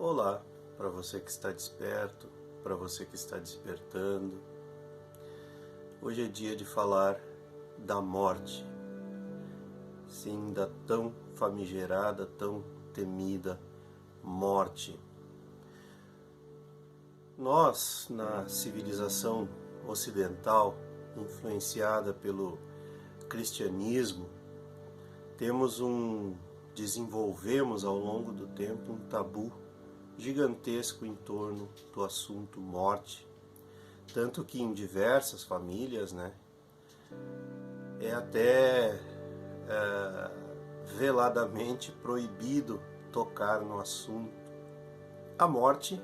Olá, para você que está desperto, para você que está despertando. Hoje é dia de falar da morte. Sim, da tão famigerada, tão temida morte. Nós, na civilização ocidental, influenciada pelo cristianismo, desenvolvemos ao longo do tempo um tabu gigantesco em torno do assunto morte, tanto que em diversas famílias, é até veladamente proibido tocar no assunto. A morte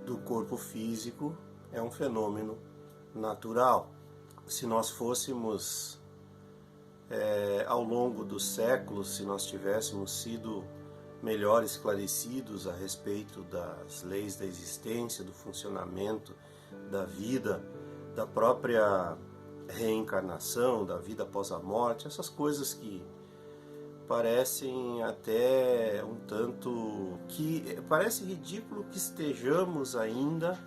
do corpo físico é um fenômeno natural. Se nós fôssemos, ao longo dos séculos, se nós tivéssemos sido melhor esclarecidos a respeito das leis da existência, do funcionamento da vida, da própria reencarnação, da vida após a morte, essas coisas que parecem até um tanto que parece ridículo que estejamos ainda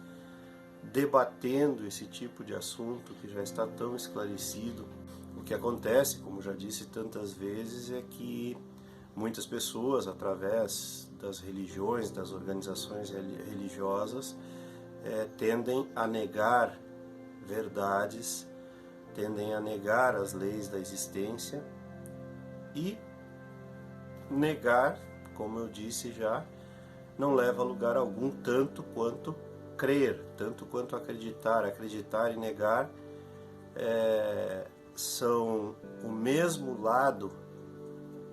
debatendo esse tipo de assunto que já está tão esclarecido. O que acontece, como já disse tantas vezes, é que muitas pessoas, através das religiões, das organizações religiosas, tendem a negar verdades, tendem a negar as leis da existência e negar, como eu disse já, não leva a lugar algum, tanto quanto crer, tanto quanto acreditar. Acreditar e negar são o mesmo lado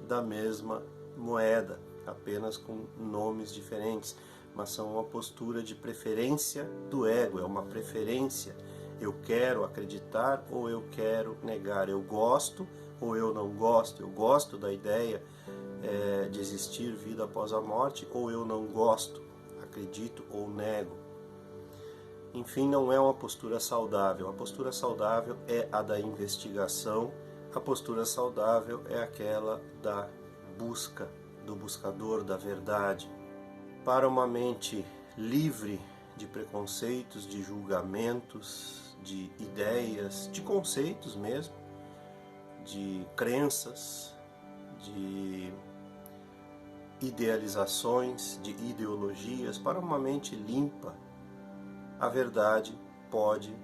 da mesma moeda, apenas com nomes diferentes, mas são uma postura de preferência do ego, é uma preferência. Eu quero acreditar ou eu quero negar, eu gosto ou eu não gosto, eu gosto da ideia de existir vida após a morte ou eu não gosto, acredito ou nego. Enfim, não é uma postura saudável. A postura saudável é a da investigação, a postura saudável é aquela da busca, do buscador da verdade. Para uma mente livre de preconceitos, de julgamentos, de ideias, de conceitos mesmo, de crenças, de idealizações, de ideologias, para uma mente limpa, a verdade pode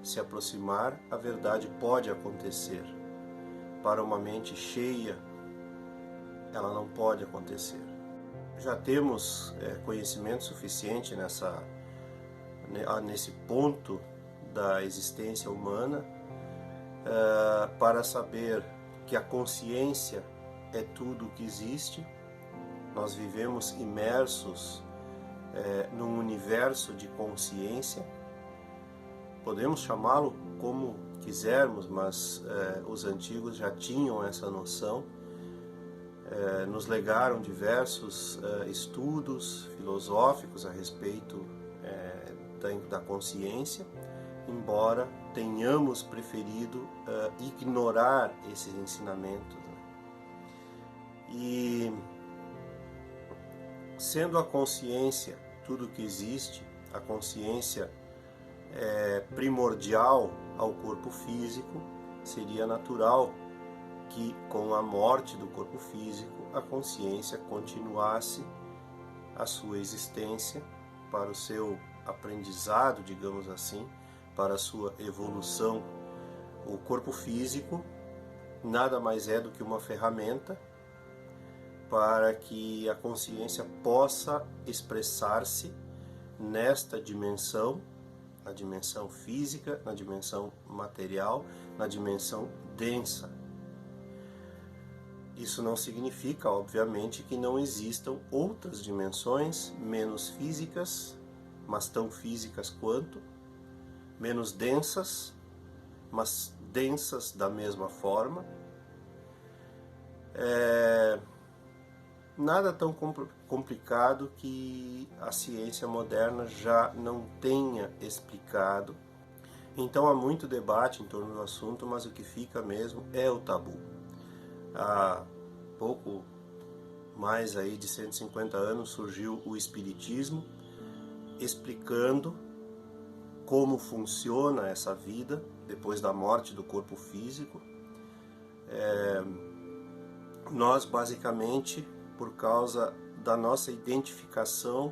se aproximar, a verdade pode acontecer. Para uma mente cheia, ela não pode acontecer. Já temos conhecimento suficiente nesse ponto da existência humana para saber que a consciência é tudo o que existe. Nós vivemos imersos num universo de consciência. Podemos chamá-lo como quisermos, mas os antigos já tinham essa noção. Nos legaram diversos estudos filosóficos a respeito da consciência, embora tenhamos preferido ignorar esses ensinamentos. E sendo a consciência tudo que existe, a consciência primordial ao corpo físico, seria natural que com a morte do corpo físico a consciência continuasse a sua existência para o seu aprendizado, digamos assim, para a sua evolução. O corpo físico nada mais é do que uma ferramenta para que a consciência possa expressar-se nesta dimensão, na dimensão física, na dimensão material, na dimensão densa. Isso não significa, obviamente, que não existam outras dimensões menos físicas, mas tão físicas quanto, menos densas, mas densas da mesma forma. Nada tão complicado que a ciência moderna já não tenha explicado. Então há muito debate em torno do assunto, mas o que fica mesmo é o tabu. Há mais aí de 150 anos, surgiu o Espiritismo, explicando como funciona essa vida depois da morte do corpo físico. Nós, basicamente, por causa da nossa identificação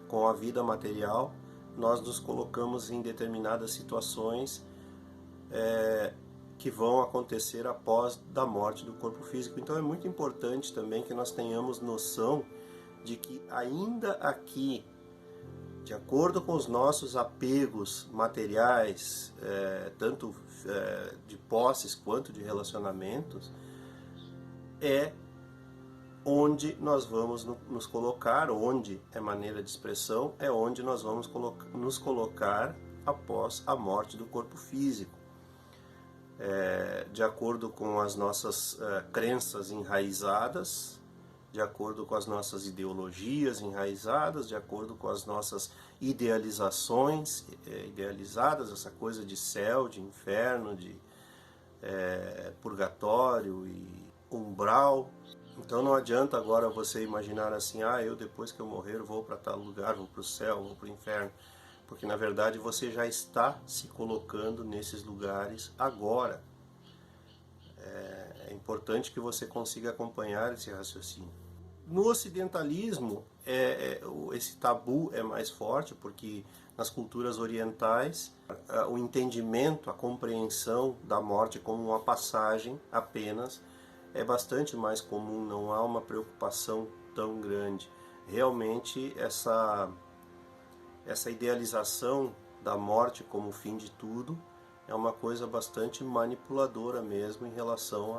com a vida material, nós nos colocamos em determinadas situações que vão acontecer após da morte do corpo físico. Então é muito importante também que nós tenhamos noção de que ainda aqui, de acordo com os nossos apegos materiais, tanto de posses quanto de relacionamentos, é onde nós vamos nos colocar, onde é maneira de expressão, é onde nós vamos nos colocar após a morte do corpo físico. De acordo com as nossas crenças enraizadas, de acordo com as nossas ideologias enraizadas, de acordo com as nossas idealizações idealizadas, essa coisa de céu, de inferno, de purgatório e umbral. Então não adianta agora você imaginar assim, eu depois que eu morrer vou para tal lugar, vou para o céu, vou para o inferno, porque na verdade você já está se colocando nesses lugares agora. É importante que você consiga acompanhar esse raciocínio. No ocidentalismo, esse tabu é mais forte, porque nas culturas orientais, o entendimento, a compreensão da morte como uma passagem apenas, é bastante mais comum, não há uma preocupação tão grande. Realmente, essa idealização da morte como o fim de tudo é uma coisa bastante manipuladora mesmo em relação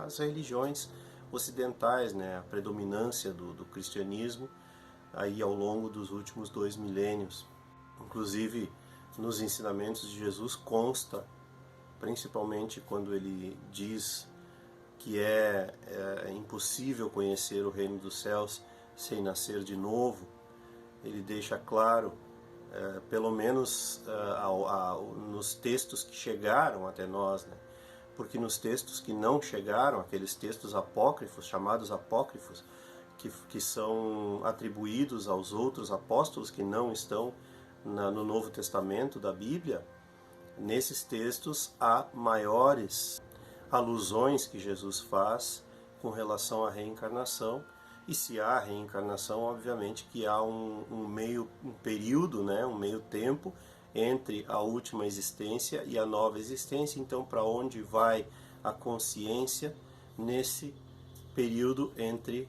às religiões ocidentais, né? A predominância do cristianismo aí ao longo dos últimos 2 milênios. Inclusive, nos ensinamentos de Jesus consta, principalmente quando ele diz que é impossível conhecer o reino dos céus sem nascer de novo, ele deixa claro, pelo menos nos textos que chegaram até nós, né? Porque nos textos que não chegaram, aqueles textos apócrifos, chamados apócrifos, que são atribuídos aos outros apóstolos que não estão no Novo Testamento da Bíblia, nesses textos há maiores alusões que Jesus faz com relação à reencarnação. E se há reencarnação, obviamente que há um período, né, um meio tempo entre a última existência e a nova existência. Então, para onde vai a consciência nesse período entre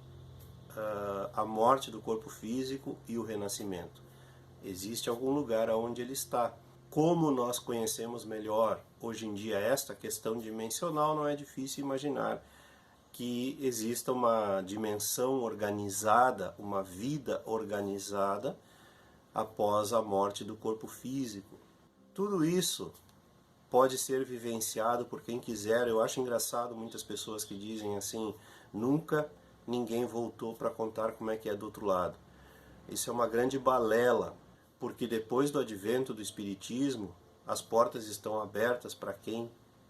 a morte do corpo físico e o renascimento? Existe algum lugar onde ele está. Como nós conhecemos melhor hoje em dia esta questão dimensional, não é difícil imaginar que exista uma dimensão organizada, uma vida organizada após a morte do corpo físico. Tudo isso pode ser vivenciado por quem quiser. Eu acho engraçado muitas pessoas que dizem assim, nunca ninguém voltou para contar como é que é do outro lado. Isso é uma grande balela, porque depois do advento do Espiritismo, as portas estão abertas para quem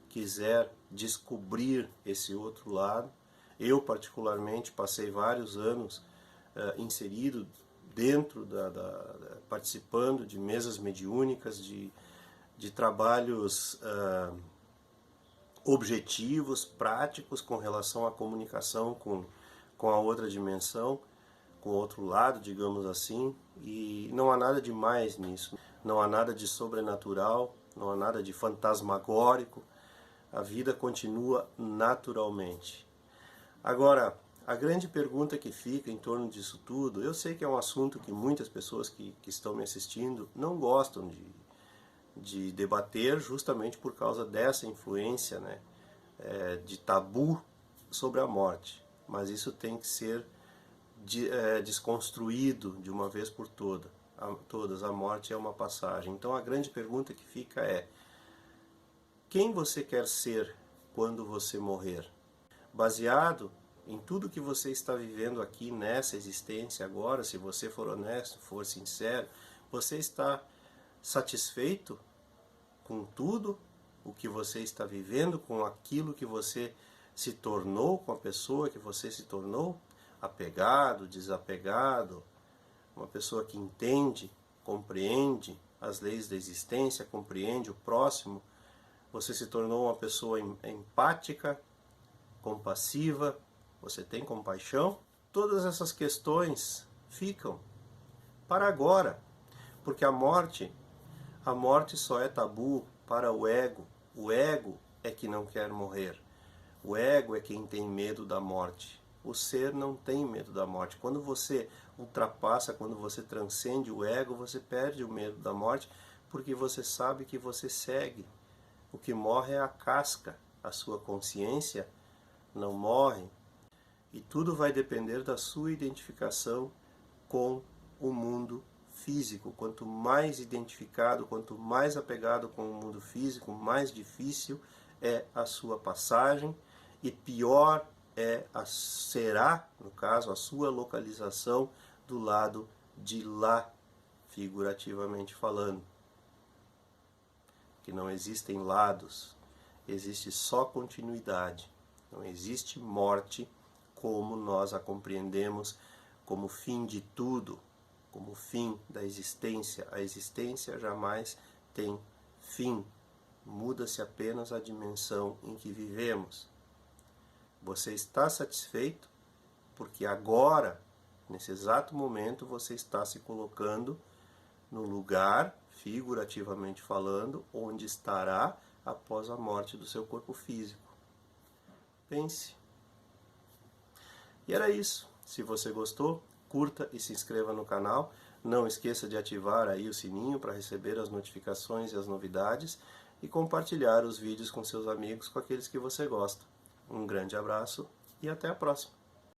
quiser descobrir esse outro lado. Eu, particularmente, passei vários anos inserido dentro, participando de mesas mediúnicas, de trabalhos objetivos, práticos, com relação à comunicação com a outra dimensão, com o outro lado, digamos assim, e não há nada de mais nisso, não há nada de sobrenatural, não há nada de fantasmagórico, a vida continua naturalmente. Agora, a grande pergunta que fica em torno disso tudo, eu sei que é um assunto que muitas pessoas que estão me assistindo não gostam de debater, justamente por causa dessa influência, né, de tabu sobre a morte, mas isso tem que ser desconstruído de uma vez por todas. A morte é uma passagem. Então a grande pergunta que fica é: quem você quer ser quando você morrer? Baseado em tudo que você está vivendo aqui nessa existência agora, se você for honesto, for sincero, você está satisfeito com tudo o que você está vivendo, com aquilo que você se tornou, com a pessoa que você se tornou? apegado, desapegado, uma pessoa que entende, compreende as leis da existência, compreende o próximo, você se tornou uma pessoa empática, compassiva, você tem compaixão? Todas essas questões ficam para agora, porque a morte só é tabu para o ego. O ego é que não quer morrer. O ego é quem tem medo da morte. O ser não tem medo da morte. Quando você ultrapassa, quando você transcende o ego, você perde o medo da morte, porque você sabe que você segue. O que morre é a casca. A sua consciência não morre. E tudo vai depender da sua identificação com o mundo físico. Quanto mais identificado, quanto mais apegado com o mundo físico, mais difícil é a sua passagem e pior será, no caso, a sua localização do lado de lá, figurativamente falando. Que não existem lados, existe só continuidade. Não existe morte como nós a compreendemos como fim de tudo, como fim da existência. A existência jamais tem fim, muda-se apenas a dimensão em que vivemos. Você está satisfeito porque agora, nesse exato momento, você está se colocando no lugar, figurativamente falando, onde estará após a morte do seu corpo físico. Pense. E era isso. Se você gostou, curta e se inscreva no canal. Não esqueça de ativar aí o sininho para receber as notificações e as novidades e compartilhar os vídeos com seus amigos, com aqueles que você gosta. Um grande abraço e até a próxima.